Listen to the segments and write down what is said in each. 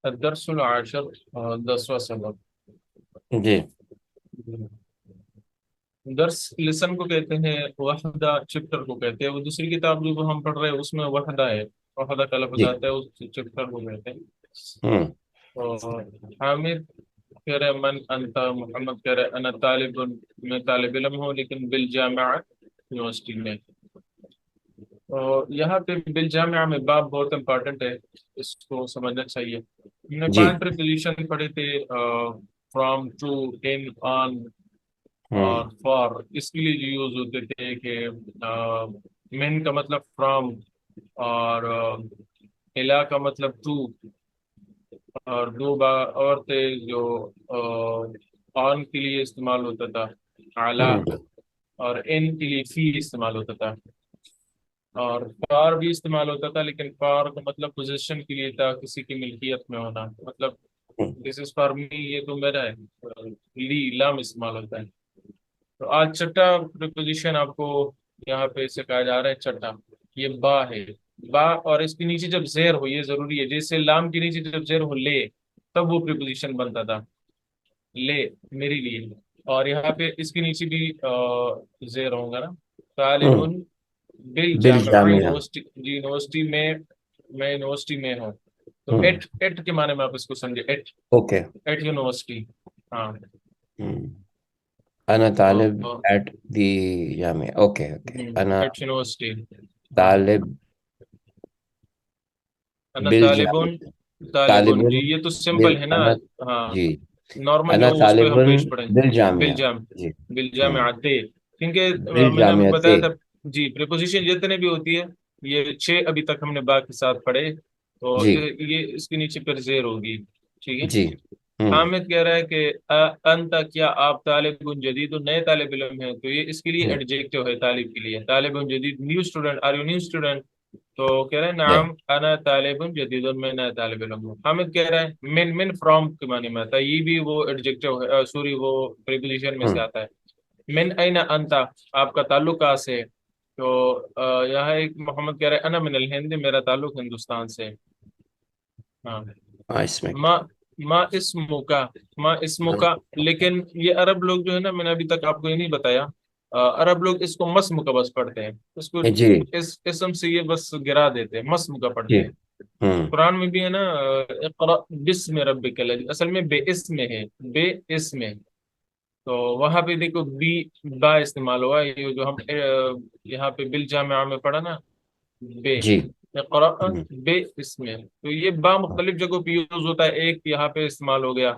الدرس العاشر، 10واں سبق۔ جی درس لسن کو کہتے ہیں، وحدہ چپٹر کو کہتے ہیں۔ وہ دوسری کتاب جو ہم پڑھ رہے ہیں اس میں وحدہ ہے، وحدہ کا لفظ جی آتا ہے، اس چپٹر کو کہتے ہیں۔ ہوں اور حامد کہہ رہے من انت، محمد کہہ رہے انا طالب، میں طالب علم ہوں لیکن بالجامعہ، یونیورسٹی میں۔ اور یہاں پہ بالجامعہ میں باب بہت امپورٹنٹ ہے، اس کو سمجھنا چاہیے۔ ہم نے جی 5 پریپوزیشن پڑھے تھے، فرام، ٹو، ان، آن ہوں اور فار۔ اس کے لیے جو یوز ہوتے تھے کہ من کا مطلب فرام، اور الا کا مطلب ٹو، اور اور تھے جو آن کے لیے استعمال ہوتا تھا اعلیٰ، ہوں اور ان کے لیے فی استعمال ہوتا تھا، اور فار بھی استعمال ہوتا تھا، لیکن فار کا مطلب پوزیشن کے لیے تھا، کسی کی ملکیت میں ہونا، مطلب ہوں، دس از فار می، یہ تو میرا ہے، لی لام استعمال ہوتا ہے۔ تو آج چھٹا پریپوزیشن آپ کو یہاں پہ سکھایا جا رہا ہے، چھٹا، یہ با ہے۔ با، اور اس کے نیچے جب زیر ہو، یہ ضروری ہے، جیسے لام کے نیچے جب زیر ہو لے، تب وہ پریپوزیشن بنتا تھا، لے، میرے لیے۔ اور یہاں پہ اس کے نیچے بھی زیر ہوگا نا، طالب ہوں، بالجامع، بالجامعہ، یونیورسٹی، جی یونیورسٹی میں یونیورسٹی میں ہوں۔ تو ہوں ایٹ، ایٹ کے معنی میں آپ اس کو سمجھے، ایٹ، اوکے، ایٹ یونیورسٹی، ہاں۔ ہوں انا طالب تو ایٹ دی جامعہ، اوکے اوکے، انا ایٹ یونیورسٹی، ہاں۔ طالب انا طالبون، بالجامعہ، طالبون، طالب جی یہ تو سمپل ہے نا، انا، ہاں، جی نارمل انا جو اس پہ طالب ہم پیش پڑیں، بالجامعہ، بالجام، جی ہوں بالجامعات، کیونکہ میں نے آپ کو بالجامعہ، بتایا تھا، جی پریپوزیشن جتنے بھی ہوتی ہے، یہ 6 ابھی تک ہم نے با کے ساتھ پڑھے، تو جی یہ اس کے نیچے پھر زیر ہوگی، ٹھیک ہے۔ جی ہوں حامد کہہ رہا ہے کہ انت، کیا آپ طالب جدید، نئے طالب علم ہیں، تو یہ اس کے لیے ہوں ایڈجیکٹو ہے، طالب کے لیے، طالب جدید، new student, are you new student? تو کہہ رہے ہیں یا نعم انا طالب جدید، میں نیا طالب علم ہوں۔ حامد کہہ رہا ہے من فرام کے معنی میں آتا ہے، یہ بھی وہ ایڈجیکٹو ہے، سوری وہ پریپوزیشن میں سے ہوں آتا ہے۔ من این انت، آپ کا تعلق کہاں سے ہے؟ تو یہاں ایک محمد کہہ رہا ہے انا من الہند، میرا تعلق ہندوستان سے ہے، ہاں۔ اس میں ما ما اسمو کا، ما اسمو کا، لیکن یہ عرب لوگ جو ہے نا، میں نے ابھی تک آپ کو یہ نہیں بتایا، عرب لوگ اس کو مسم کا بس پڑھتے ہیں، اس کو جی اس اسم سے یہ بس گرا دیتے ہیں، مسم کا جی پڑھتے ہیں۔ ہوں قرآن میں بھی ہے نا، اقرأ بسم ربک الذی، اصل میں بے اسم ہے، بے اسم ہے، تو وہاں پہ دیکھو بی، با استعمال ہوا ہے، یہ جو ہم یہاں پہ بالجامعہ میں پڑھا نا، بے، جی اقرأ ہوں بے اسم، تو یہ با مختلف جگہوں پہ یوز ہوتا ہے، ایک یہاں پہ استعمال ہو گیا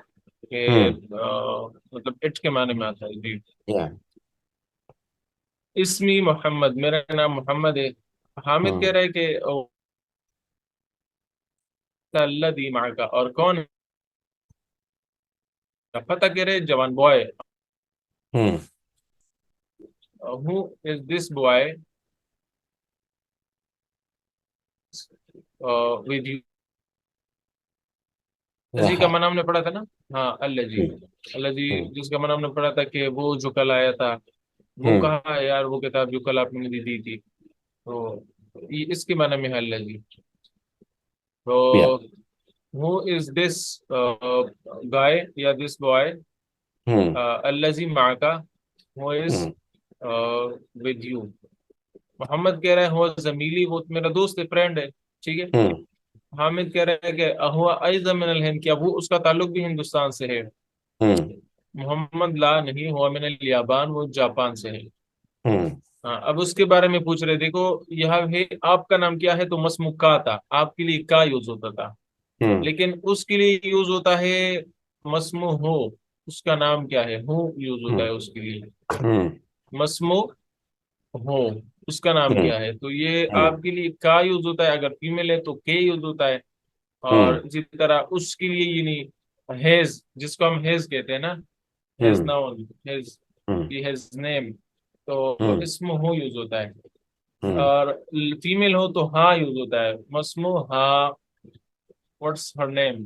کہ ہوں مطلب اٹ کے معنی میں آتا ہے، جی۔ یا اسمی محمد، میرا نام محمد ہے۔ حامد ہوں کہہ رہے کہ الذی معک، اور کون ہے؟ پتہ کہہ رہے جوان بوائے، ہوں ہو از دس بوائے ود یو، الذی کا وہاں معنی ہم نے پڑھا تھا نا، ہاں الذی، ہوں الذی ہوں جس کا معنی ہم نے پڑھا تھا کہ وہ جو کل آیا تھا، وہ ہوں کہا ہے یار، وہ کتاب جو کل آپ نے مجھے دی تھی، تو یہ اس کے معنی میں ہے الذی۔ تو یا who is this guy یا this boy ہوں الذی معک who is ہوں with you؟ محمد کہہ رہے ہیں ہو زمیلی، وہ میرا دوست ہے، فرینڈ ہے، ٹھیک ہے۔ ہوں حامد کہہ رہے ہیں کہ ہوا ایضا من الہند، کیا وہ اس کا تعلق بھی ہندوستان سے ہے؟ ہوں محمد لا، نہیں، ہوا من الیابان، وہ جاپان سے ہے، ہوں ہاں۔ اب اس کے بارے میں پوچھ رہے، دیکھو یہاں ہے آپ کا نام کیا ہے، تو مسموع کا تھا، آپ کے لیے کا یوز ہوتا تھا، ہوں لیکن اس کے لیے یوز ہوتا ہے مسموع ہو، اس کا نام کیا ہے، ہو یوز ہوتا ہوں ہے اس کے لیے، ہوں مسموع ہو، اس کا نام ہوں کیا ہے، تو یہ ہوں آپ کے لیے کا یوز ہوتا ہے، اگر فیمیل ہے تو کے یوز ہوتا ہے، اور ہوں اسی طرح اس کے لیے یہ نہیں، ہیز، جس کو ہم ہیز کہتے ہیں نا، ہیز ہوں ناؤن، ہیز، ہوں ہیز نیم، تو ہوں اسم ہو یوز ہوتا ہے، ہوں اور فیمیل ہو تو ہاں یوز ہوتا ہے، مسموع ہاں، واٹس ہر نیم،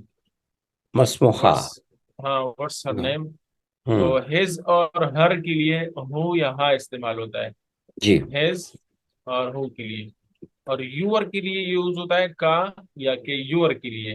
مسموحہ، واٹس، ہاں واٹس ہر ہوں نیم، تو ہوں، ہز اور ہر کے لیے ہو یا ہاں استعمال ہوتا ہے، جی ہز اور ہو کے لیے، اور یور کے لیے یوز ہوتا ہے کا، یا کہ یور کے لیے،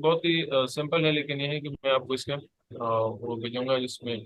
بہت ہی سمپل ہے، لیکن یہ ہے کہ میں آپ کو اس کا وہ بھیجوں گا جس میں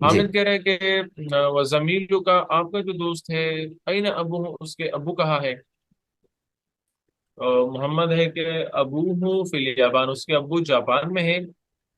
حامد کہہ رہے ہیں کہ وہ زمیلو کا آپ کا جو دوست ہے، این ابو، اس کے ابو کہاں ہے؟ محمد ہے کہ ابو ہوں فی الیابان، اس کے ابو جاپان میں ہے،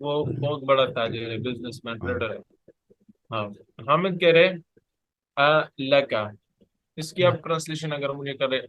وہ بہت بڑا تاجر ہے، بزنس مین، ٹریڈر ہے۔ ہاں، حامد کہہ رہے لکا، اس کی آپ ٹرانسلیشن اگر مجھے کرے،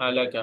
لکا،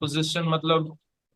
پوزیشن، مطلب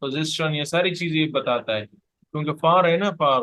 پوزیشن، یہ ساری چیزیں بتاتا ہے، کیونکہ فار ہے نا، فار۔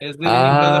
از دیر اینی بردر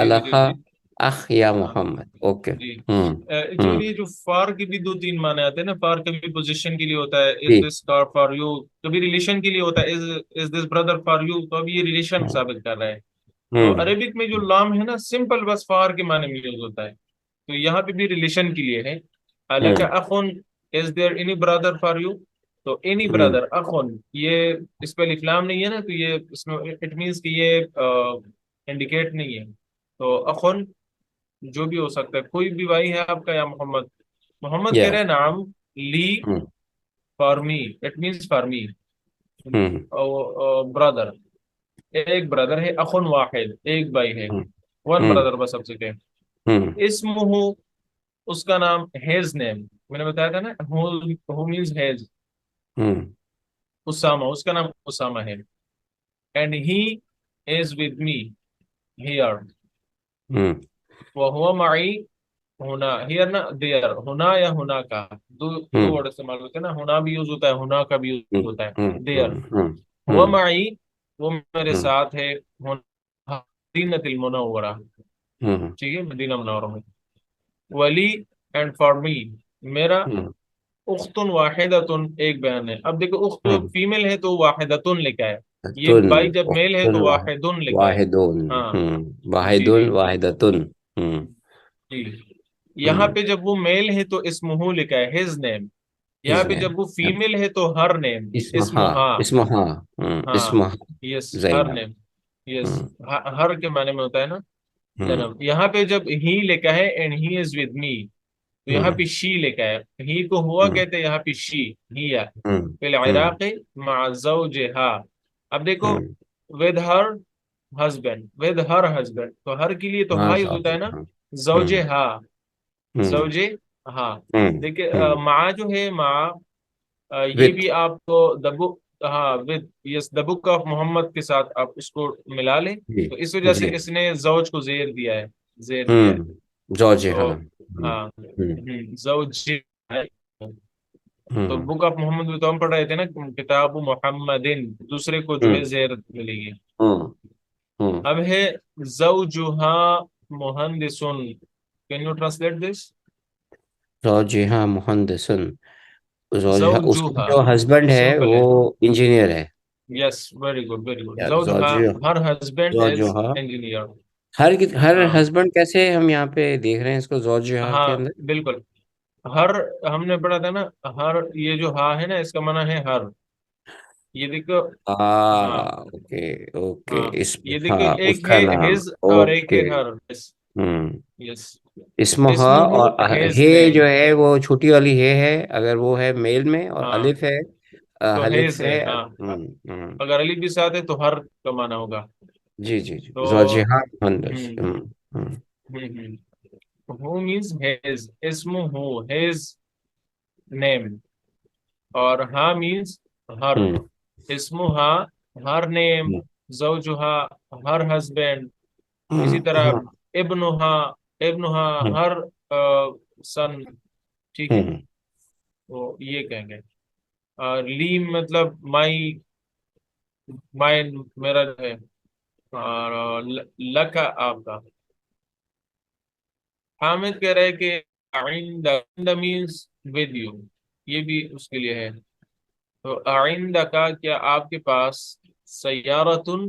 الخا جی، اخ یا ہاں محمد، اوکے۔ جی۔ ہوں ہوں ایکچولی جو فار کے بھی دو تین معنی آتے ہیں نا، فار کبھی پوزیشن کے لیے ہوتا ہے، از جی۔ دس کار فار یو، کبھی ریلیشن کے لیے ہوتا ہے، از دس بردر فار یو، تو اب یہ ریلیشن ہوں ثابت کر رہا ہے۔ تو ہوں عربک میں جو لام ہے نا، سمپل بس فار کے معنی میں یوز ہوتا ہے، تو یہاں پہ بھی ریلیشن کے لیے ہے۔ ہوں حالانکہ اخن، is there any brother for you, تو اینی ہوں برادر اخن، یہ اس پہ الف لام نہیں ہے نا، تو یہ اس میں اٹ مینس کہ یہ انڈیکیٹ نہیں ہے، تو اخن جو بھی ہو سکتا ہے، کوئی بھی بھائی ہے آپ کا یا محمد؟ محمد کہہ یا رہے ہیں نام لی ہوں for me, it means for me ہوں برادر، ایک برادر ہے، اخن واحد، ایک بھائی ہے، ہوں ون ہوں برادر بس، سب سے کہ ہوں اسم ہو، اس کا نام، ہیز نیم، میں نے بتایا تھا نا، ہو مینس ہیز، ہوں اسامہ، اس کا نام اسامہ ہے، and he is with me here, ہوں وہ معی ہونا، ہیئر نا دیئر، ہونا یا ہونا کا، دو ہوں ورڈ استعمال ہوتے ہیں نا، ہونا بھی یوز ہوتا ہے، ہونا کا بھی یوز ہوتا ہے، ہوں دیئر۔ ہوں ہوں وہ ہوں معی، وہ میرے ہوں ساتھ ہے، مدینۃ المنورہ، ہوں ٹھیک ہے، مدینہ منورہ میں، ولی اینڈ فار می، میرا، ہوں اخت واحدۃ، ایک بہن ہے، اب دیکھو اخت ہوں فیمیل ہے تو واحدۃ لکھا ہے، یہ تن بائی جب میل ہے اختن تو واحد لکھا ہے، واحدون، ہاں، واحد جی جی واحدتن۔ ہوں جی، ہوں یہاں پہ جب وہ میل ہے تو اسمہ لکھا ہے، ہز نیم، یہاں ہز پہ نے جب وہ فیمیل ہے تو ہر نیم، اسمہا اسمہا، اسمہا ہاں، اسمہا یس، ہر زینب۔ نیم، یس، ہوں ہر کے معنی میں ہوتا ہے نا، ہوں جنم، یہاں پہ جب ہی لکھا ہے and he is with me, تو یہاں ہوں پہ شی لکھا ہے، ہی کو ہوا ہوں کہتے ہیں، یہاں پہ شی، ہی ہے، ہوں فی ہوں العراق مع زوجہا، اب دیکھو ہوں with her husband, with her husband, تو ہر کے لیے تو ماں ہاں یوز ہوتا صاحب، ہے نا، ہاں۔ ہوں زوجہا، ہوں زوجے، ہاں، ہوں دیکھیں ہوں مع جو ہے، مع یہ وتھ بھی آپ کو دبو، ہاں، with, yes, the book of محمد کے ساتھ آپ اس کو ملا لیں، جی تو اس وجہ جی۔ سے اس نے زوج کو زیر دیا ہے، زیر دیا ہوں ہے، زوج، تو ہاں۔ ہاں، ہوں زوج ہے، تو ہوں بک آف محمد بھی تو ہم پڑھ رہے تھے نا، کتاب محمدin، دوسرے کو جو ہوں ہے زیر ملے گی۔ ہوں ہوں اب ہے زوجہا مہندسن، کین یو ٹرانسلیٹ دس؟ زوجہا مہندسن، زوجہا اس کا زوجہا جو ہسبینڈ ہے سمپل وہ ہے، انجینئر ہے۔ یس، ویری گڈ ویری گڈ، یا زوجہا، زوجہ، ہر ہسبینڈ از زوجہا، انجینئر، ہر ہاں ہسبینڈ کیسے ہم یہاں پہ دیکھ رہے ہیں اس کو زوجہا ہاں، کے اندر؟ بالکل، ہر، ہم نے پڑھا تھا نا، ہر، یہ جو ہاں ہے نا، اس کا معنی ہے ہر، یہ دیکھو، ہاں اوکے اوکے، ہاں، اس یہ دیکھو، ہاں اس ایک کا ہے نام، ہز اور ایک ہے اوکے۔ ہر، یس ہوں یس، اسمہا، اسمہ اور ہیز ہے نیم، جو ہے وہ چھوٹی والی ہے اگر وہ ہے میل میں، اور ہاں، الف ہے، تو الف ہیز ہے، ہے۔ ہاں، ہوں اگر علی بھی ساتھ ہے تو ہر کا معنی ہوگا، جی جی جی، تو زوجہا مہندس۔ ہوں ہوں ہوں ہو مینس ہیز، اسم ہو، ہیز نیم، اور ہاں مینس ہر، ہوں اسم ہاں، ہر نیم، زوجہا، ہر ہسبینڈ، ہوں اسی طرح ہوں ابنہا، ابنہا، ہوں ہر سن، ٹھیک ہے، ہوں تو یہ کہیں گے، اور لی مطلب مائی، مائن میرا جو ہے، اور لکا آپ کا۔ حامد کہہ رہے کہ عند مینس ود یو، یہ بھی اس کے لیے ہے، تو آئندہ کا، کیا آپ کے پاس سیارتن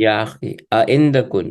يا أخي عندكم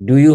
do you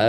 a,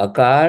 a car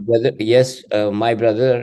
brother yes my brother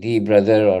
the brother or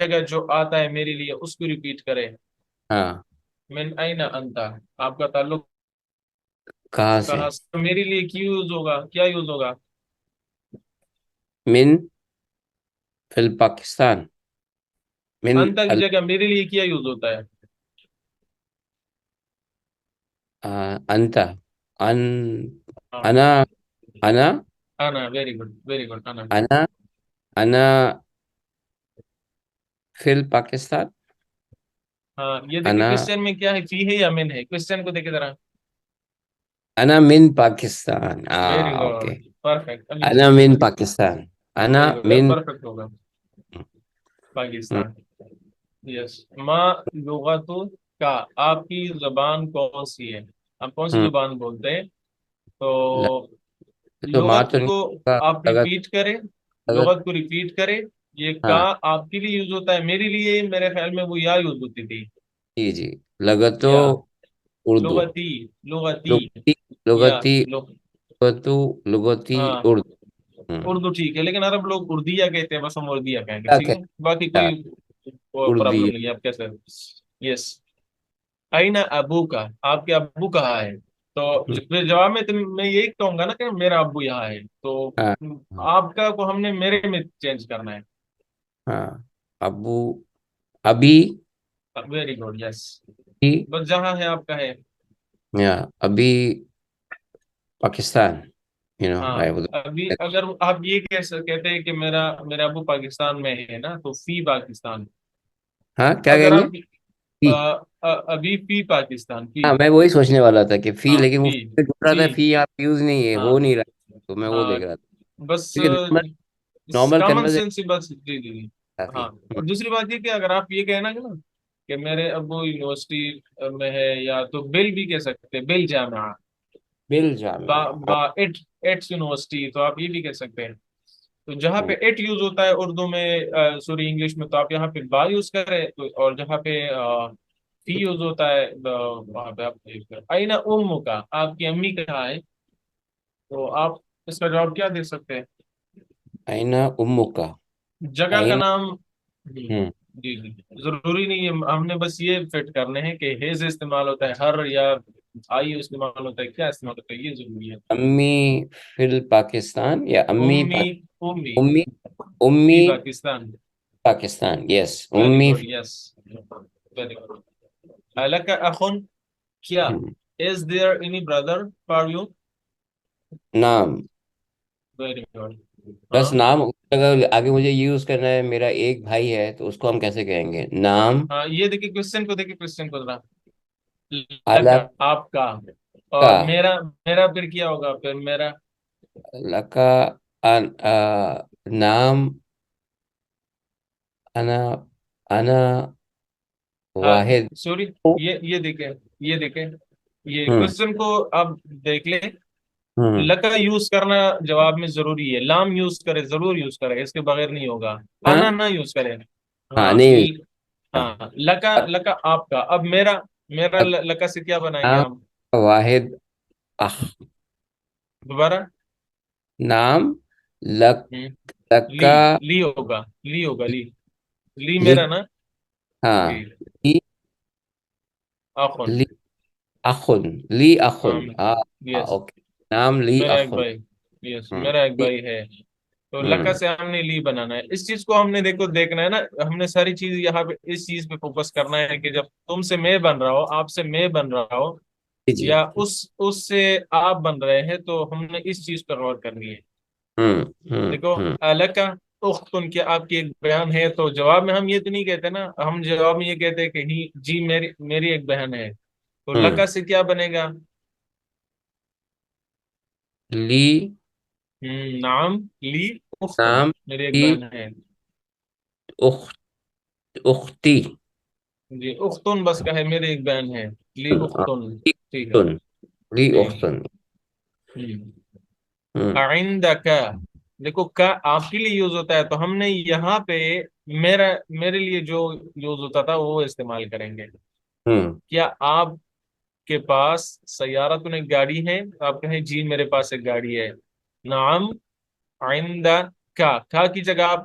جگہ جو آتا ہے میرے لیے اس کو ریپیٹ کرے. ہاں. من اینا انت، آپ کا تعلق کہاں سے؟ کہاں سے؟ میرے لیے کیوں یوز ہوگا، کیا یوز ہوگا؟ من فی الپاکستان. من انت کی جگہ میرے لیے کیا یوز ہوتا ہے؟ انت. ان ہاں، انا انا انا، ویری گڈ ویری گڈ، انا. انا انا فی الپاکستان. ہاں، یہ دیکھیں انا کوشچن میں کیا ہے، فی ہے یا من ہے؟ کوشچن کو دیکھیں ذرا. انا من Pakistan. Very okay. Good, perfect, انا امیزنگ. من پاکستان. انا ویری گڈ، من. پرفیکٹ ہوگا. پاکستان. یس. ماں لغت کا، آپ کی زبان کون سی ہے؟ آپ کون سی زبان بولتے ہیں؟ تو تو ماں لغت تو نہیں کو ہوگا، آپ لغت. ریپیٹ کریں. لغت. لغت کو ریپیٹ کریں. یہ کا ہاں آپ کے لیے یوز ہوتا ہے، میرے لیے میرے خیال میں وہ یا یوز ہوتی تھی. جی جی. لغت تو یا اردو. لغتی، لغتی. لغتی. یا لغتی. لغ لغتو. لغتی ہاں، اردو. اردو ٹھیک ہے، لیکن عرب لوگ اردیا کہتے ہیں، بس ہم اردیا کہیں گے، کیا ٹھیک ہے. کہتے باقی ہیں؟ کوئی اردی. پرابلم نہیں ہے، آپ کیسے. یس. اینا ابو کا، آپ کے ابو کہاں ہے؟ تو پھر جواب میں میں یہی کہوں گا نا کہ میرا ابو یہاں ہے. تو ہاں آپ کا کو ہم نے میرے میں چینج کرنا ہے. ہاں. ابو. ابھی. ویری گڈ، یس. بھی. بس جہاں ہے آپ کا ہے. یا ابھی پاکستان. ہاں، ابھی اگر آپ یہ کہتے ہیں کہ میرا ابو پاکستان میں ہے نا، تو فی پاکستان. ہاں کیا اگر کہیں گے؟ آپ فی. ابھی فی پاکستان، فی. ہاں میں وہی سوچنے والا تھا کہ فی، ہاں، لیکن وہ فی. فی ڈھونڈ رہا فی. تھا، فی آپ یوز نہیں ہے، ہاں ہو نہیں رہا، تو میں وہ ہاں، دیکھ رہا تھا. بس کیونکہ normal normal common conversation sense ہی، بس. جی جی جی. کافی. ہاں، اور دوسری بات یہ کہ اگر آپ یہ کہنا کہ نا کہ میرے ابو یونیورسٹی میں ہے، یا تو بل بھی کہہ سکتے ہیں، بل جامعہ. بل جامعہ. با ایٹس یونیورسٹی، تو آپ یہ بھی کہہ سکتے ہیں. تو جہاں پہ ایٹ یوز ہوتا ہے اردو میں، سوری انگلش میں، تو آپ یہاں پہ با یوز کریں. اور جہاں پہ فی یوز ہوتا ہے وہاں پہ آپ اینا ام کا، آپ کی امی کہاں ہے؟ تو آپ اس کا جواب کیا دے سکتے ہیں؟ اینا امو کا. جگہ کا اینا. نام. ہوں. جی جی. ضروری نہیں ہے، ہم نے بس یہ فٹ کرنے ہیں کہ ہیز استعمال ہوتا ہے ہر، یا آئی استعمال ہوتا ہے، کیا استعمال ہوتا ہے، یہ ضروری ہے. امی فی الپاکستان یا امی امی، امی امی. فی امی پاکستان. پاکستان. یس. ویری امی گڈ، یس. Very good. لک اخن، کیا is there any brother for you? نام. Very good. بس ہاں نام. اگر آگے مجھے یوز کرنا ہے، میرا ایک بھائی ہے، تو اس کو ہم کیسے کہیں گے؟ نام. ہاں، یہ دیکھیے کوشچن کو، دیکھیے کوشچن کو ذرا. لکا، الگ آپ کا. کا. اور میرا پھر کیا ہوگا؟ پھر میرا. لکا. نام. انا. انا واحد. سوری. یہ دیکھیں، یہ دیکھیں، یہ ہوں کوشچن کو آپ دیکھ لیں. ہوں. لکا یوز کرنا جواب میں ضروری ہے، لام یوز کرے، ضرور یوز کرے، اس کے بغیر نہیں ہوگا. ہاں انا نہ یوز کرے. ہاں ہاں نہیں. ہاں. لکا، لکا آپ کا. اب میرا لکا سے کیا بنائیں گے نام ہم؟ واحد. اخ. دوبارہ. نام. لک. ہوں. لی، لکا. لی ہوگا، لی ہوگا، لی. لی لک. میرا نا. ہاں. جی. لی. آخن. لی اخن. لی اخن. ہاں. یس. اوکے. نام لی میرا ایک اخن. بھائی. یس، ہوں. میرا ایک بھائی ہے. تو لکا ہوں. سے ہم نے لی بنانا ہے. اس چیز کو ہم نے دیکھنا ہے نا. ہم نے ساری چیز یہاں پہ اس چیز پہ فوکس کرنا ہے کہ جب تم سے میں بن رہا ہو، آپ سے میں بن رہا ہو، جی جی. یا اس سے آپ بن رہے ہیں، تو ہم نے اس چیز پہ غور کرنی ہے. ہوں ہوں دیکھو، ہوں. لکا اختن، کیا آپ کی ایک بیان ہے؟ تو جواب میں ہم یہ تو نہیں کہتے نا، ہم جواب میں یہ کہتے ہیں کہ ہی جی میری ایک بہن ہے. تو ہوں. لکا سے کیا بنے گا؟ لی. نام. لی اختن، نام. میری ایک لی بہن ہے. اخت. اختی. جی، اختن بس کا ہے، میری ایک بہن ہے. لی اختن. لی ٹھیک ہے. اختن. لی جی. اختن. ہوں. عندک، دیکھو کا آپ کے لیے یوز ہوتا ہے، تو ہم نے یہاں پہ میرے لیے جو یوز ہوتا تھا وہ استعمال کریں گے. ہوں. کیا آپ کے پاس سیارتن ایک گاڑی ہے؟ آپ کہیں جی میرے پاس ایک گاڑی ہے. نعم عندک، کا کی جگہ آپ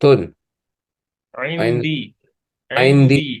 تن. عند عندي عندي عندي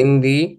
عندي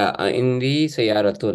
عندي سيارة.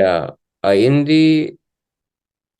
يا عندي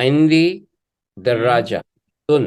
عندي دراجة. تن.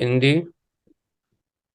عندي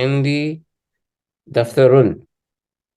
عندي دفتر.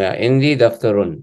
عندي دفتر.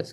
yes,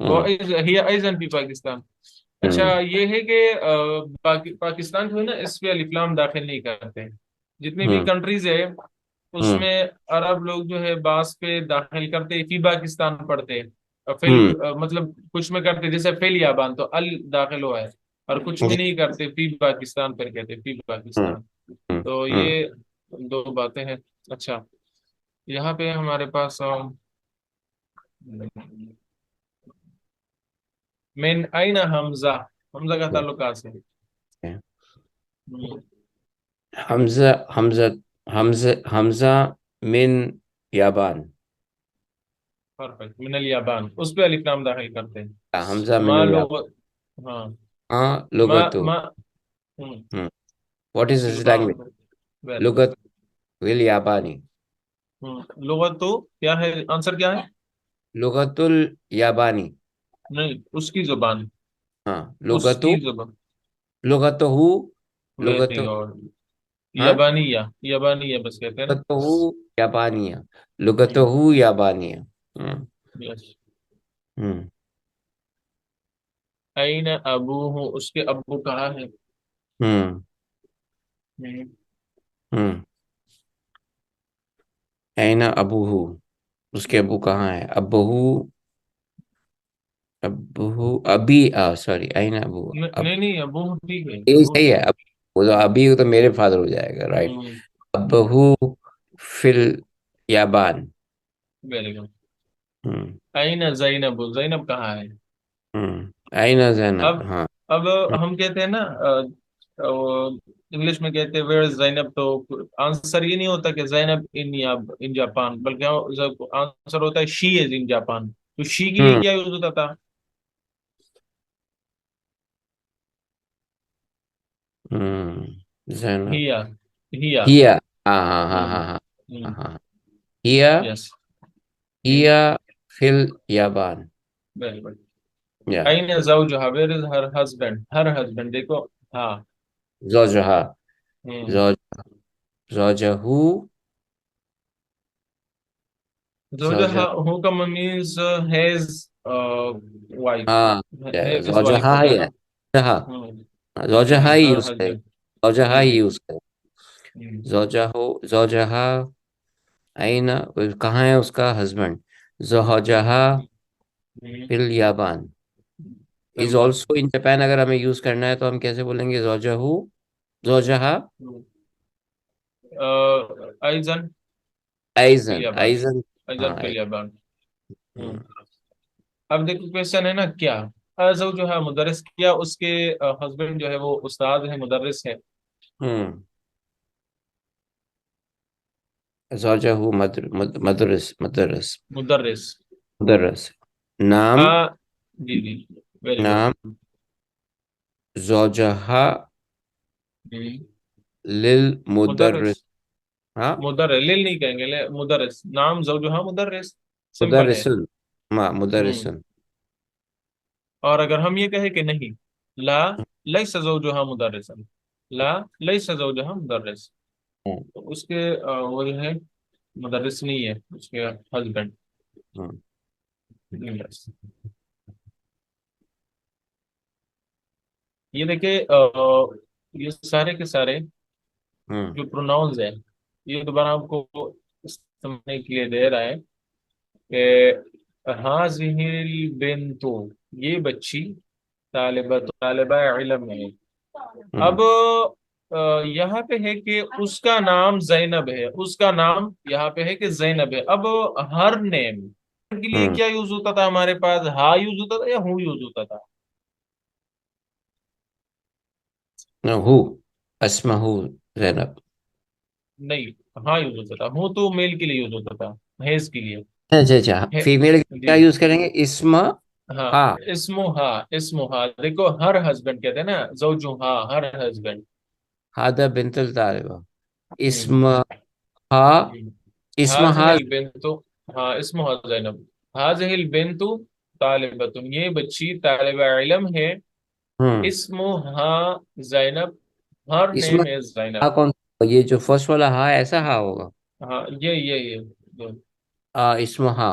وہ ہوں ہی ایزن بھی پاکستان. اچھا ہوں یہ ہے کہ پاکستان جو ہے نا اس پہ الف لام داخل نہیں کرتے. جتنی بھی ہوں کنٹریز ہے اس ہوں میں عرب لوگ جو ہے باس پہ داخل کرتے فی پاکستان پڑھتے. اور ہوں مطلب کچھ میں کرتے جیسے فیل یابان تو ال داخل ہوا ہے. اور کچھ میں جی نہیں کرتے فی پاکستان پر کہتے فی ہوں پاکستان. ہوں تو ہوں یہ دو باتیں ہیں. اچھا یہاں پہ ہمارے پاس من این حمزہ. حمزہ کا تعلق کہاں سے ہے؟ حمزہ حمزہ حمزہ من یابان. پرفیکٹ من الیابان اس پہ الف لام داخل کرتے ہیں. حمزہ من ما الیابان. لغت. ہاں ہاں ما لغتو. ما what is this language? Very good. لغت الیابانی. لغت تو کیا ہے آنسر کیا ہے؟ لغت الیابانی. نہیں اس کی زبان. ہاں اس لغتو. کی زبان. لغتہ. ویری لغتہ. گڈ. ہاں یابانیہ. یابانیہ بس کہتے ہیں نا. لغتہ یابانیہ. لغتہ یابانیہ. ہوں یس. ہوں این ابو ہوں اس کے ابو کہاں ہے؟ ہوں ہوں این ابوہ. اس کے ابو کہاں ہے؟ ابوہ. ابوہ ابی سوری این ابو. اب نہیں نہیں ابو ٹھیک ہے یہ ابو صحیح ہے. ٹھیک ہے. اب وہ تو ابھی تو میرے فادر ہو جائے گا، رائٹ. ابوہ فل یابان. Very good. ہوں این زینب. زینب کہاں ہے؟ ہوں این زینب. اب ہاں اب ہم کہتے ہیں نا انگلش میں کہتے ہیں ویئر زینب تو آنسر یہ نہیں ہوتا کہ زینب ان جاپان بلکہ آنسر ہوتا ہے شی از ان جاپان. تو شی کے لیے ہوں کیا یوز ہوتا تھا؟ ہوں زینب. ہیا. ہیا. ہیا. ہاں ہاں ہاں ہاں ہاں ہاں ہاں. ہیا. یس. ہیا فل یابان. Very good. یا این زوجها where is her husband. Her husband دیکھو. ہاں. زوجہا. ہوں. زوج زوجہو. زوجها زوجہ. ہو کا مینز ہیز وائف. ہاں ہیز وائف زوجہا ہوتا ہے ہی نا. ہے. زوجہا. ہوں. زوجہا ہی ہر یوز کرے. ہسبینڈ. زوجہا جی ہی جی. یوز کرے. زوجہو. زوجہا. این کہاں ہے اس کا ہسبینڈ؟ زوجہا فی الیابان. از بالکل. Also in Japan. اگر ہمیں یوز کرنا ہے تو ہم کیسے بولیں گے؟ زوجہو. زوجہا ایزن ایزن. فیلیابان. ایزن. ایزن ہاں فیلیابان. ہوں اب دیکھو کوشچن ہے نا کیا جو ہے مدرس کیا اس کے ہسبینڈ جو ہے وہ استاد ہے مدرس ہے. ہوں زوجہو مدرس. مدرس. مدرس. مدرس. نام. جی جی. Very good. نام زوجہا للمدرس. مدرس. ہاں مدرس لیل نہیں کہیں گے مدرس. نام زوجہا مدرس. سمپل ہے. مدرسن. ما ہوں. مدرسن. اور اگر ہم یہ کہیں کہ نہیں لا لیس زوجہا مدرسا. لا لیس زوجہا مدرس. تو اس کے وہ جو ہے مدرس نہیں ہے اس کے ہسبینڈ. ہوں یہ دیکھیں یہ سارے کے سارے ہوں جو پروناؤنز ہیں یہ دوبارہ آپ کو سمجھنے کے لیے دے رہا ہے کہ ہاذہ البنت یہ بچی طالبہ علم ہے. ہوں اب یہاں پہ ہے کہ اس کا نام زینب ہے. اس کا نام یہاں پہ ہے کہ زینب ہے. اب ہر نیم کے لیے ہوں کیا یوز ہوتا تھا ہمارے پاس؟ ہا یوز ہوتا تھا یا ہو یوز ہوتا تھا؟ ہو. اسمہ زینب. نہیں ہاں یوز ہوتا تھا. ہوں تو میل کے لیے یوز ہوتا تھا حیض کے لیے. اچھا اچھا. فیمیل کیا جی یوز کریں گے؟ اسم. ہاں. ہا. اسمو ہا دیکھو ہر ہسبینڈ کہتے ہیں نا زوجو ہا ہر ہسبینڈ. ہادہ بنت الطالبہ. اسم. ہا. اسم هذه ہا. البنت. ہاں اسمها زینب. هذه البنت طالبۃ یہ بچی طالب علم ہے. ہوں اسمها زینب. ہر اسم نیم از ہا زینب. کون سا؟ یہ جو فرسٹ والا ہا ایسا ہا ہوگا؟ ہاں یہ اسم ہا.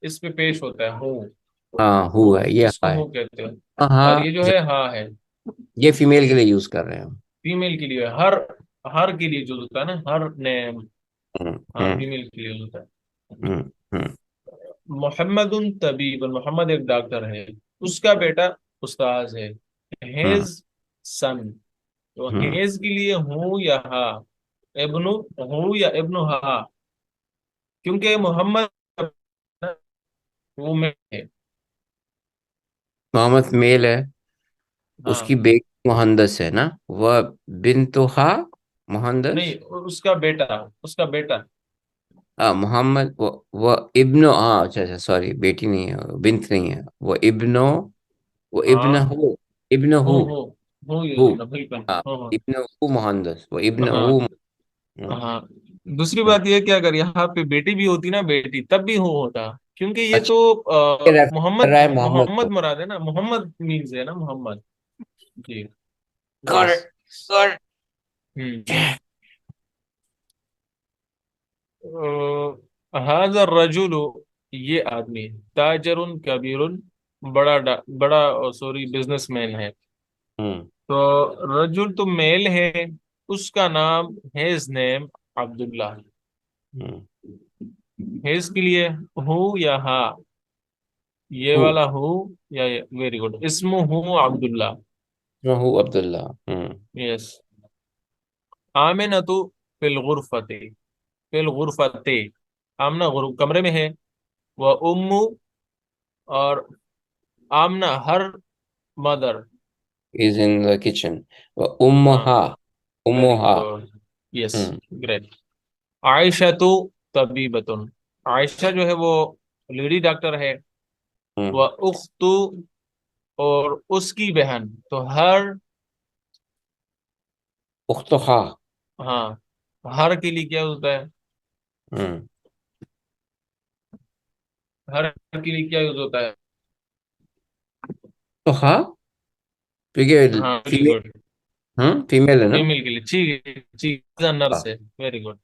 اس پہ پیش ہوتا ہے ہو، ہاں ہو ہو، ہے، یہ اس کو ہا ہے. ہو کہتے ہیں. اور ہاں یہ جو ہے ہاں ہے، یہ فیمیل کے لیے یوز کر رہے ہیں ہم. فیمیل کے لیے. ہر کے لیے جو ہوتا ہے نا، ہر نیم. ہوں ہاں، ہوں فیمیل کے لیے ہوتا ہے. ہوں ہوں محمد طبیب، محمد ایک ڈاکٹر ہے، اس کا بیٹا استاذ ہے. ہوں ہیز سن. تو ہوں. ہیز کے لیے ہوں یا ہا، ابن ہوں یا ابن ہا، کیونکہ محمد وہ میں ہے. محمد میل ہے، اس ہاں، کی بیٹی مہندس ہے نا، وہ بنتہا مہندس. نہیں، اس کا بیٹا، اس کا بیٹا. محمد وہ ابن، ہاں اچھا اچھا سوری، بیٹی نہیں ہے، بنت نہیں ہے، وہ ابنو، وہ ابن ہاں، ہو، ابن ہو ہو. ہو ہو یوز ہو ہونا بالکل. ہاں، ہاں ہاں ابن ہو مہندس، وہ ابن ہاں ہو. ہاں. دوسری بات یہ ہے کہ اگر یہاں پہ بیٹی بھی ہوتی نا، بیٹی تب بھی ہو ہوتا، کیونکہ یہ اچھا، تو یہ ریفر کر محمد رہا ہے محمد محمد کو. مراد ہے نا، محمد مینز ہے نا محمد. جی. کر یس. کر ہوں. هذا الرجل، یہ آدمی، تاجر کبیر، بڑا سوری بزنس مین ہے. ہوں تو رجل تو میل ہے، اس کا نام، ہیز نیم عبداللہ. ہوں. ہیز کے لیے ہو یا ہا، یہ ہو والا ہو یا ویری گڈ، اسم ہو عبداللہ. ہو عبداللہ. ہوں. یس. آمنہ فی الغرفۃ، فی الغرفۃ، آمنہ کمرے میں ہے. وہ اور Amna her mother. Is in the kitchen. ہاں، امہا، ویری امہا. گڈ. یس. ہوں گریٹ. عائشہ تو طبیبتن، عائشہ جو ہے وہ لیڈی ڈاکٹر ہے. ہوں. وہ اخت، اور اس کی بہن. تو اختخا. ہاں، ہر کے لیے کیا ہوتا ہے؟ ہوں. ہر کے لیے کیا یوز ہوتا ہے؟ اختخا کیونکہ ہاں، ویری فیمیل، گڈ. ہوں فیمیل ہے نا. فیمیل کے لیے ٹھیک ہے، ٹھیک ہے، نرس ہے. Very good.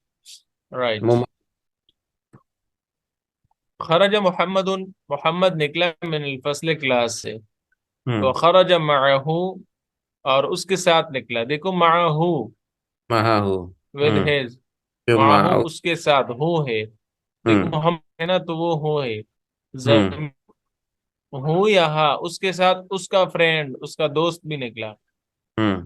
رائٹ. مم- خرج محمد، محمد نکلا من الفصل کلاس سے. ہوں. تو خرج معه، اور اس کے ساتھ نکلا. دیکھو معه مہا ہو. ود ہوں. ہیز، جو معه اس کے ساتھ ہو ہے. دیکھو ہوں محمد ہے نا، تو وہ ہو ہے. ہوں زم ہو یا ہا، اس کے ساتھ اس کا فرینڈ، اس کا دوست بھی نکلا. ہوں.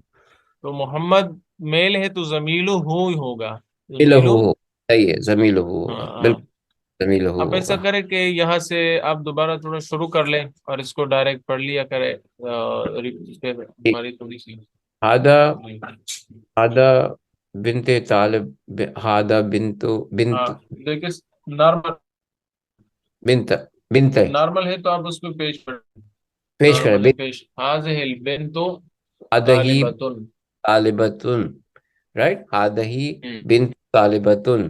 تو محمد میل ہے تو زمیلو ہو ہی ہوگا. زمیلہ زمیلو. ہو، صحیح ہے، زمیلہ ہو ہاں ہوگا، ہاں. بالکل زمیلہ ہو آپ ایسا ہوگا. کریں کہ یہاں سے آپ دوبارہ تھوڑا شروع کر لیں اور اس کو ڈائریکٹ پڑھ لیا کرے. پھر ہماری تھوڑی سی. ہادہ، ہادہ بنت طالب، ہادہ بنت ہاں، دیکھیے، نارمل بنت بنت نارمل ہے تو آپ اس پہ پیش پڑھ. پیش کرے نارمل ہے بنت. پیش. هذه البنت ہادہ ہی طالبۃ. طالبتن، رائٹ، ہادہ ہی بنت طالبتن،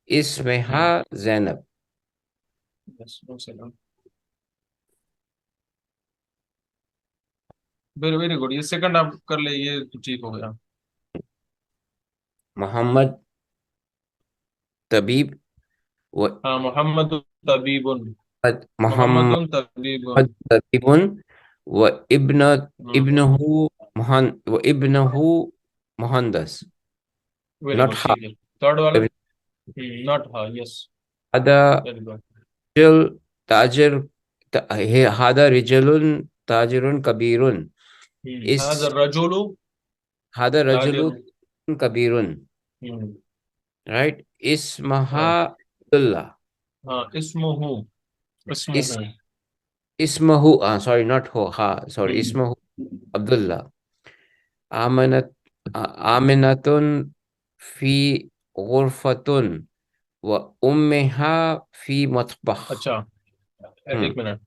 اسمہا زینب. Very very good. یہ سیکنڈ آپ کر لیں، یہ تو ٹھیک ہو گیا. محمد طبیب، و ہاں، محمد طبیب. محمد محمد طبیب. طبیب، و ابن ابنہ و ابنہ مہندس. Very not good. ٹھیک ہے. تھرڈ والا. ناٹ ہا. یس. ہادہ ویری گڈ. رجل تاجر، ہادہ رجل تاجر کبیر. اس هذا الرجل ہادہ رجل تاجر. کبیر، رائٹ. اسمہا ہاں عبداللہ. ہاں، اسمہ. اس اسمہ، سوری ناٹ ہو، ہاں سوری، اسمہ عبداللہ. آمنت، آمنتن فی غرفتن، و امہا فی مطبخ. اچھا، ہوں ایک منٹ.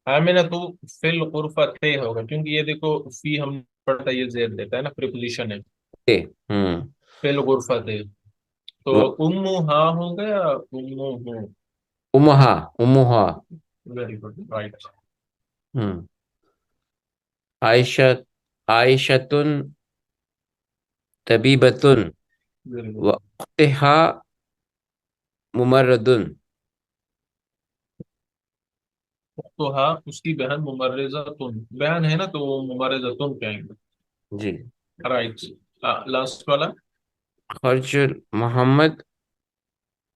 آمینہ تو فی الغرفۃ ہوگا، کیونکہ یہ دیکھو فی ہم پڑھتا ہے، یہ زید دیتا ہے نا، پریپوزیشن ہے. ہوں. فی الغرفۃ. تو و ہاں ہو گیا، ہو. امہا، امہا. Very good. رائٹ. ہوں. عائشہ، عائشتن طبیبتن، ویری و گڈ. اختہا ممرضن. اختها اس کی بہن، ممرزتن بہن ہے نا تو وہ ممرزتن کہیں گے. جی. رائٹ. لاسٹ والا. خرج محمد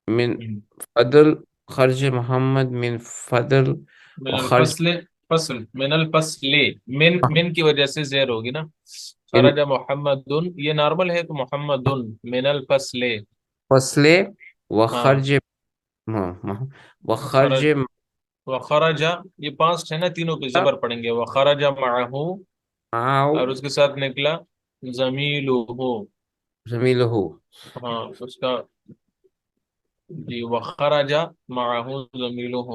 من ہم، فضل. خرج محمد من فضل. من وخرج الفصل. فصل من الفصل. من کی وجہ سے زیر ہوگی نا. من خرج محمد، یہ نارمل ہے تو محمد من الفصل. فصل. ہاں. وخرج. ہاں، وخرج خرج وخرج، یہ پانچ ہے نا، تینوں پہ زبر پڑیں گے. وخرج معه، معه اور اس کے ساتھ نکلا زمیلہ. زميله. ہاں اس کا. جی وخرج معه زمیلہ.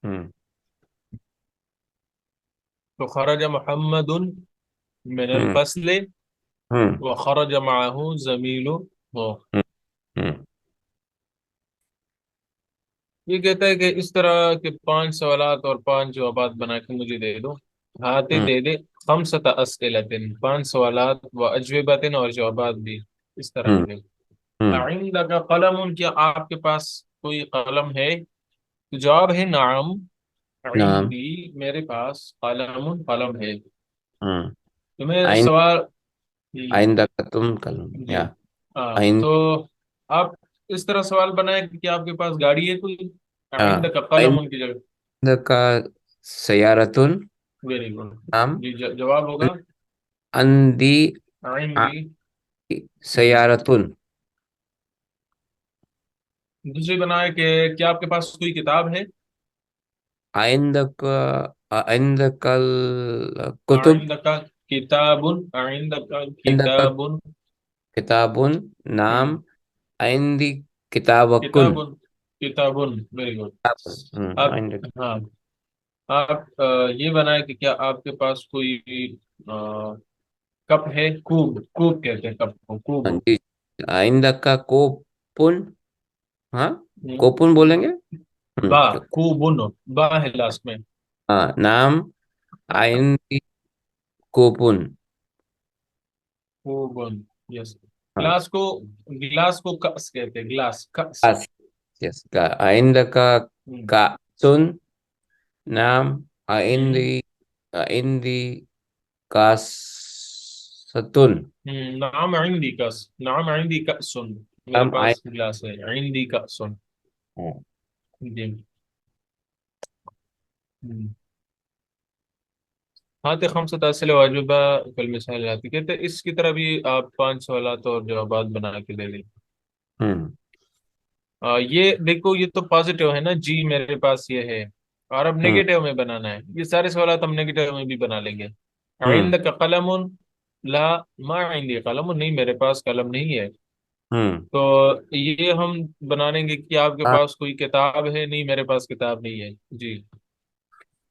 ہم، تو خرج محمد من ہم، الفصل ہم، وخرج معه زمیلہ. ہم، ہم، یہ کہتا ہے کہ اس طرح کے پانچ سوالات اور پانچ جوابات بنا کے مجھے دے دو. ہاتھے ہم، دے دے. خمسۃ اسئلۃ، پانچ سوالات و اجوبۃ، اور جوابات بھی اس طرح ہم، کے دے. ہم. عندک قلم، کیا آپ کے پاس کوئی قلم ہے؟ تو جواب ہے نعم. نعم. عندی، میرے پاس قلم، قلم ہے. ہم. تمہیں عند سوال. عندك تم قلم جی. یا ہاں عند. تو آپ اس طرح سوال بنائیں کہ کیا آپ کے پاس گاڑی ہے کوئی؟ عندک عند قلم ان کی جگہ. عندك سيارة. Very good. نعم. جی جواب ہوگا عندي عندي. سيارة. دوسری بنائے کہ کیا آپ کے پاس کوئی کتاب ہے؟ عندك عندك الكتب. عندك کتاب. عندك عندك کتاب. كتاب. ہم، نعم. عندي كتابك. کتاب. کتاب. Very good. آپ. عندك. ہاں. آپ یہ بنائے کہ کیا آپ کے پاس کوئی کپ ہے؟ کوب، کوب کہتے ہیں کپ کو، کوب. جی. عندك كوب. ہاں، ہم، کوپن بولیں گے. با. کوبن، با ہے لاسٹ میں. ہاں، نعم. عندي کوپن. کوبن. یس. ہاں. گلاس کو، گلاس کو کأس کہتے ہیں، گلاس کأس. آس. يس. عندك كأس. نعم. عندي كاسة. نعم عندي كأس، نعم عندي كأس. میرے نعم. پاس گلاس ہے. عندي كأس. ہاں. جی. ہم. ہاں تو خمسة أسئلة واجبہ کل مثال آتی کہتے ہیں اس کی طرح بھی آپ پانچ سوالات اور جوابات بنا کے دے دیں. ہم، یہ دیکھو یہ تو پازیٹیو ہے نا، جی میرے پاس یہ ہے. اور اب ہم، نیگیٹو میں بنانا ہے. یہ سارے سوالات ہم نیگیٹو میں بھی بنا لیں گے. ہم، عندك قلم؟ لا ما عندي قلم، نہیں میرے پاس قلم نہیں ہے. ہم. تو یہ ہم بنا لیں گے کہ آپ کے پاس کوئی کتاب ہے؟ نہیں میرے پاس کتاب نہیں ہے. جی.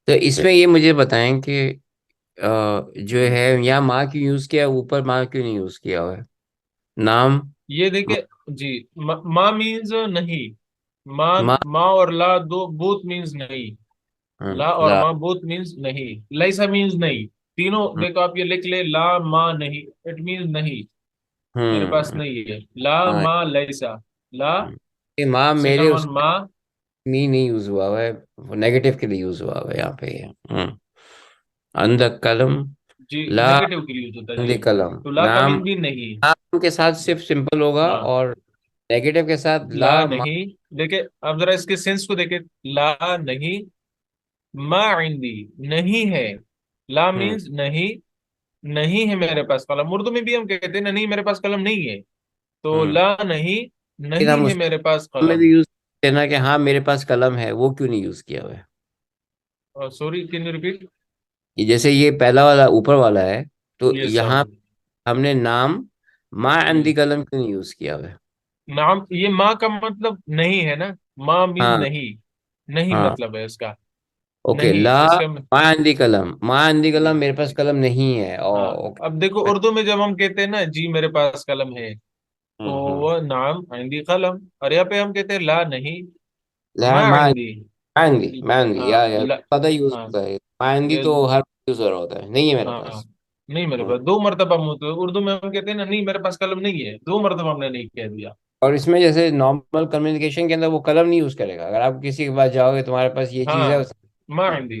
تو اس میں یہ مجھے بتائیں کہ جو ہے یہاں ماں کیوں یوز کیا ہے، اوپر ماں کیوں نہیں یوز کیا ہوا ہے؟ نام. یہ دیکھیں. جی. ما مینز نہیں. ماں. ماں. ماں اور لا دو بوتھ مینز نہیں. لا اور لا. ماں بوتھ مینز نہیں. لیسا مینز نہیں. تینوں ہم، دیکھو آپ یہ لکھ لے، لا ماں نہیں، اٹ مینز نہیں. میرے پاس ہم. نہیں ہے. لا ہاں. ماں لیسا. لا. یہ ماں میرے سیکنڈ ون اس ماں. میں نہیں یوز ہوا ہوا ہے. نیگیٹو کے لیے یوز ہوا ہوا ہے یہاں پہ یہ. اندر قلم. جی لا. نیگیٹو کے لیے ہوتا ہے جی. اندر قلم. تو لا کا نام. مین بھی نہیں. نام کے ساتھ صرف سمپل ہوگا، ہاں. اور نیگیٹو کے ساتھ لا لا ما. نہیں. دیکھیں اب ذرا اس کے سینس کو دیکھیں. لا نہیں. ما عندی نہیں ہے. لا ہم، مینز نہیں. نہیں ہے میرے پاس قلم. اردو میں بھی ہم کہتے ہیں نا نہیں میرے پاس قلم نہیں ہے. تو ہم. لا نہیں. پھر ہم نہیں ہے اس میرے پاس میں قلم. بھی یوز کرتے ہیں نا کہ ہاں میرے پاس قلم ہے، وہ کیوں نہیں یوز کیا ہوا ہے؟ Sorry can you repeat? جیسے یہ پہلا والا اوپر والا ہے، تو یہ یہاں سب. ہم نے نام ما عندی قلم کیوں نہیں یوز کیا ہوا ہے؟ نام یہ ماں کا مطلب نہیں ہے نا. ماں مین ہاں. نہیں. نہیں ہاں. مطلب ہے اس کا. اوکے. لا نہیں اس کا. ما عندی قلم. ما عندی قلم میرے پاس قلم نہیں ہے. ہاں. اوکے. اب دیکھو اردو میں جب ہم کہتے ہیں نا جی میرے پاس قلم ہے، تو ہوں، ہوں. وہ نام عندی قلم. اور یہاں پہ ہم کہتے ہیں لا نہیں. لا ما ما عندی. عندي ما عندي ہاں. یا لا. زیادہ یوز ہاں. ہوتا ہے. ما عندي یہ. تو ہر یوز ہو رہا ہوتا ہے، نہیں ہے میرے ہاں ہاں. پاس. نہیں میرے ہوں. پاس دو مرتبہ ہم ہوتے اردو میں ہم کہتے ہیں نا نہیں میرے پاس قلم نہیں ہے، دو مرتبہ ہم نے نہیں کہہ دیا. اور اس میں جیسے نارمل کمیونیکیشن کے اندر وہ قلم نہیں یوز کرے گا. اگر آپ کسی کے پاس جاؤ گے تمہارے پاس یہ چیز ہاں. ہے، ما عندي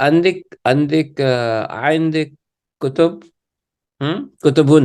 عندك عندك كتب. كتبun.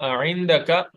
عندك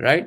right.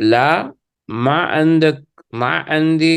لا ما عندك ما عندي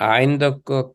عندك كوب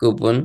كوبون.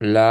لا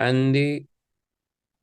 عندي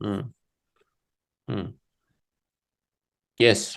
مم. مم. يس.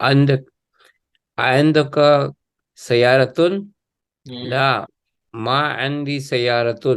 عندك عندك سيارة. لا ما عندي سيارة.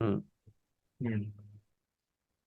مم.